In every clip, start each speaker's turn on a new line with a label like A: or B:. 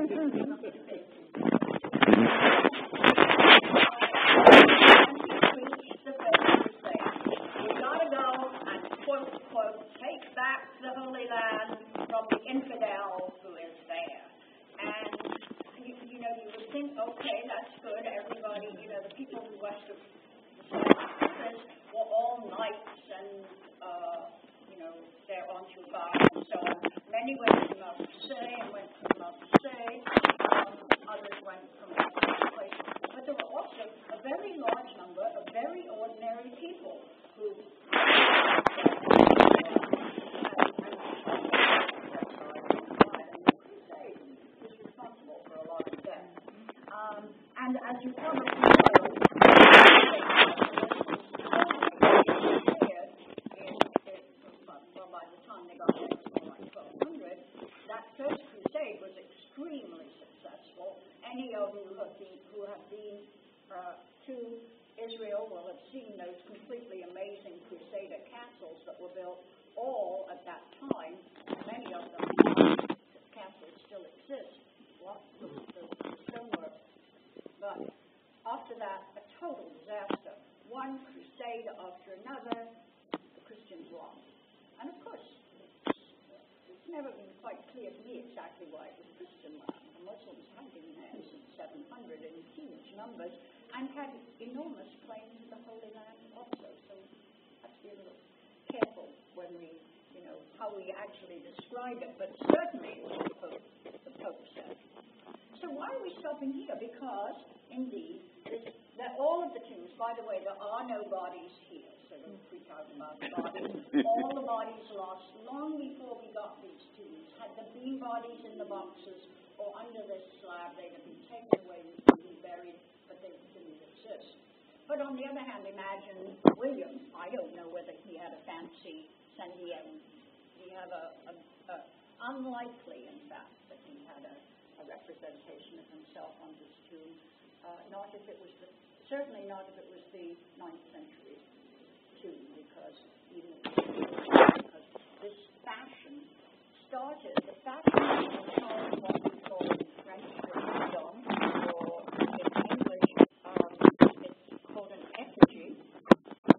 A: gotta go and quote, take back the Holy Land from the infidel who is there. And you would think, okay, that's good. Everybody, the people who worship were all knights and, they're on to God and so on. Many went from Mount Say and went from Mount Say. Others went from other places. But there were also a very large number of very ordinary people who was responsible for a lot of death. And as you probably know, by the time they got there, it was more like 1200, that first crusade was extremely successful. Any of you who have been to Israel will have seen those completely amazing crusader castles that were built all at that time. Many of them, castles still exist. The stonework. But after that, a total disaster. One crusade after another, the Christians won. And of course, it's never been quite clear to me exactly why it was Christian land. The Muslims had been there since 700 in huge numbers and had enormous claim to the Holy Land also. So have to be a little careful when we, how we actually describe it. But certainly it was the Pope said. So why are we stopping here? Because, indeed, all of the tombs, by the way, there are no bodies here. So don't freak out about the bodies. All the bodies lost long before we got these tombs. Had there been bodies in the boxes or under this slab, they'd have been taken away and buried, but they didn't exist. But on the other hand, imagine William. I don't know whether he had a fancy Sandiego. We have unlikely, in fact, that he had a representation of himself on his tomb. Certainly not if it was the 9th century tomb, because this fashion started. The fashion was called what we call in French qikvideo, or in English it's called an effigy.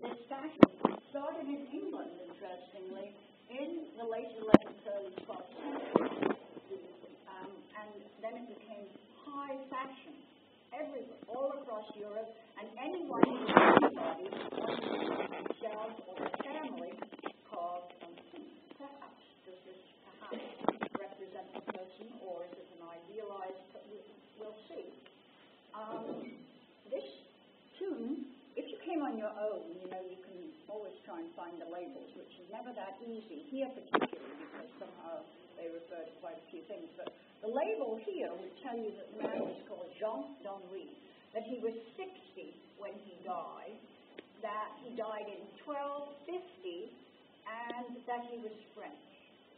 A: This fashion started in England, interestingly, in the late 11th, early 12th century. And then it became high fashion everywhere, all across Europe, and anyone who was anybody, themselves or their family, called perhaps. Does this perhaps represent the person, or is it an idealized? We'll see. This tomb, if you came on your own, you can always try and find the labels, which is never that easy here, particularly because somehow they refer to quite a few things. But the label here would tell you that the man was called Jean d'Henri, that he was 60 when he died, that he died in 1250, and that he was French.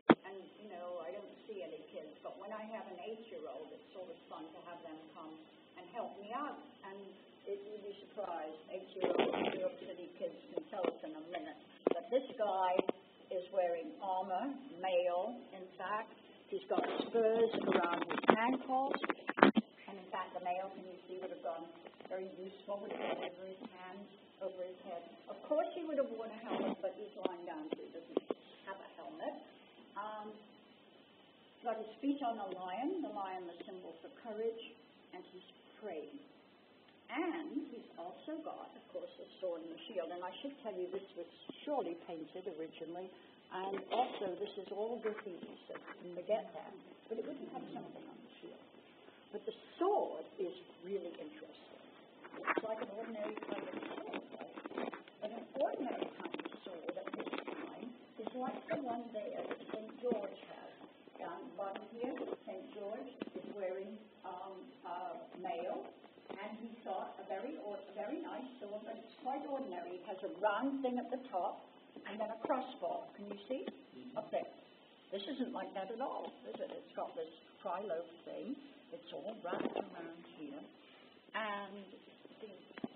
A: And, I don't see any kids, but when I have an 8-year-old, it's sort of fun to have them come and help me out. And you'd be surprised, 8-year-old New York City kids can tell us in a minute. But this guy is wearing armor, male, in fact. He's got spurs around his ankles. And in fact, the male, can you see, would have gone very useful with it over his hands, over his head. Of course, he would have worn a helmet, but he's lying down, so he doesn't have a helmet. He's got his feet on a lion, the symbol for courage, and he's praying. And he's also got, of course, a sword and a shield. And I should tell you, this was surely painted originally. And also, this is all graffiti, so you can forget that. But it wouldn't have something on the shield. But the sword is really interesting. It's like an ordinary kind of sword, right? But an ordinary kind of sword at this time is like the one there that St. George has. Down the bottom here, St. George is wearing mail, and he's got a very nice sword, but it's quite ordinary. It has a round thing at the top, and then a crossbar. Can you see? Up there. This isn't like that at all, is it? It's got this tri-lobe thing. It's all wrapped around here. And the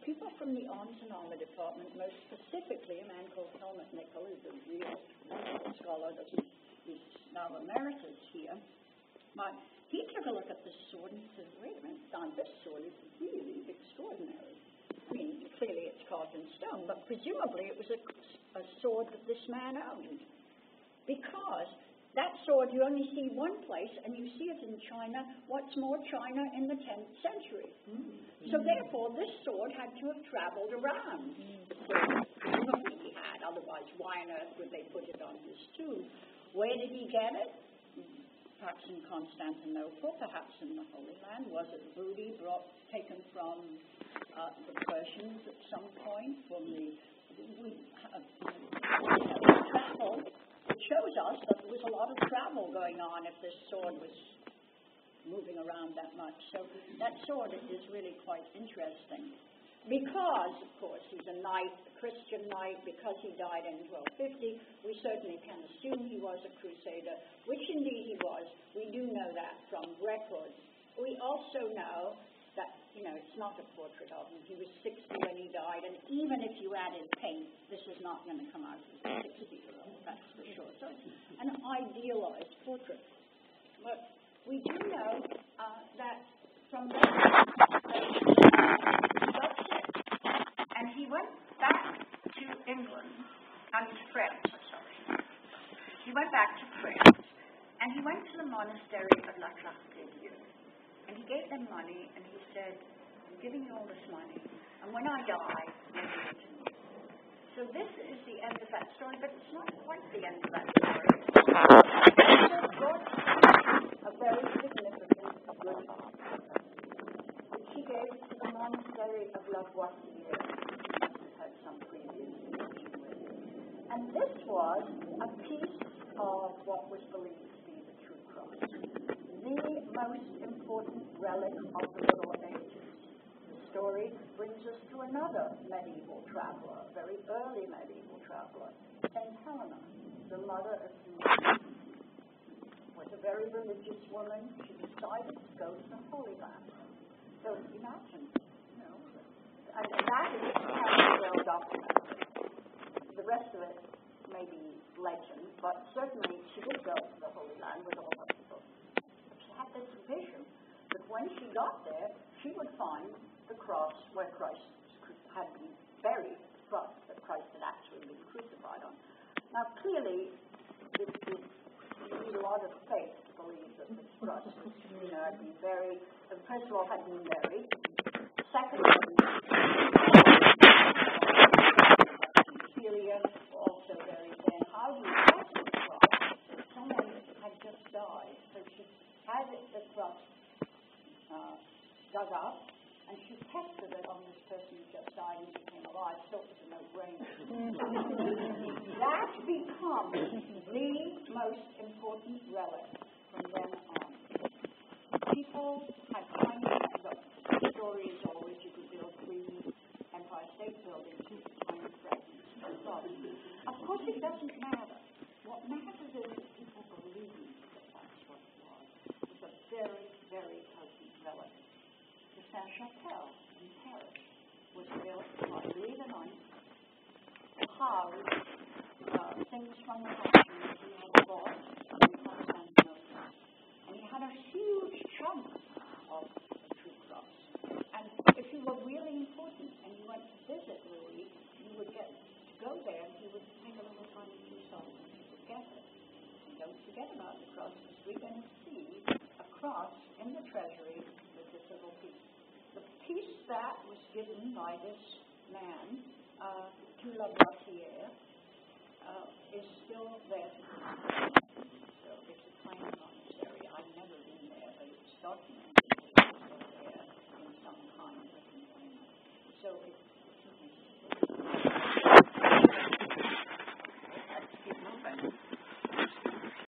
A: people from the arms and armor department, most specifically a man called Helmut Nickel, who's a real scholar, he's now emeritus here, But he took a look at this sword and said, wait a minute, now this sword is really extraordinary. I mean, clearly it's carved in stone, but presumably it was a sword that this man owned. Because that sword you only see one place, and you see it in China, what's more, China in the 10th century. So therefore, this sword had to have traveled around. Presumably he had, otherwise why on earth would they put it on his tomb? Where did he get it? Perhaps in Constantinople, perhaps in the Holy Land. Was it booty taken from the Persians at some point? From travel. It shows us that there was a lot of travel going on if this sword was moving around that much. So that sword is really quite interesting. Because, of course, he's a knight, a Christian knight, because he died in 1250, we certainly can assume he was a crusader, which indeed he was. We do know that from records. We also know that, it's not a portrait of him. He was 60 when he died, and even if you added paint, this is not going to come out as a 60-year-old, that's for sure. So it's an idealized portrait. But we do know that from there, and he went back to England, France, sorry. He went back to France, and he went to the monastery of La Qikvideo, and he gave them money, and he said, I'm giving you all this money, and when I die, you'll give it to me. So this is the end of that story, but it's not quite the end of that story. It's a very significant gift, which he gave to the monastery of La Boissière. Had some previous connection with it. And this was a piece of what was believed to be the true cross, the most important relic of the Middle Ages. The story brings us to another medieval traveler, a very early medieval traveler, St. Helena, the mother of humanity, was a very religious woman. She decided to go to the Holy Land. So imagine, and that is well documented. The rest of it may be legend, but certainly she did go to the Holy Land with all her people. She had this vision that when she got there, she would find the cross where Christ had been buried, the cross that Christ had actually been crucified on. Now, clearly, you need a lot of faith to believe that this cross was, had been buried. First of all, had been buried. Secondly, also buried there. How do you get to the cross? Someone had just died, so she had the cross dug up, and she tested it on this person who just died and became alive. So it was a no-brainer. That becomes the most important relic from then on. People had the story is always you could build 3 Empire State Buildings with tiny fragments of God. Of course, it doesn't matter. What matters is that people believe that that's what it was. It's a very, very potent relic. The Sainte-Chapelle in Paris was built by Louis IX to house things from the Passion that he had bought in Constantinople. And he had a huge chunk of the true cross. And if you were really important and you went to visit Louis, you would get to go there and he would take a little time to yourself and you would get it. And don't forget about the cross, because we're going to see a cross in the treasury with this little piece. The piece that was given by this man to La Boissière is still there.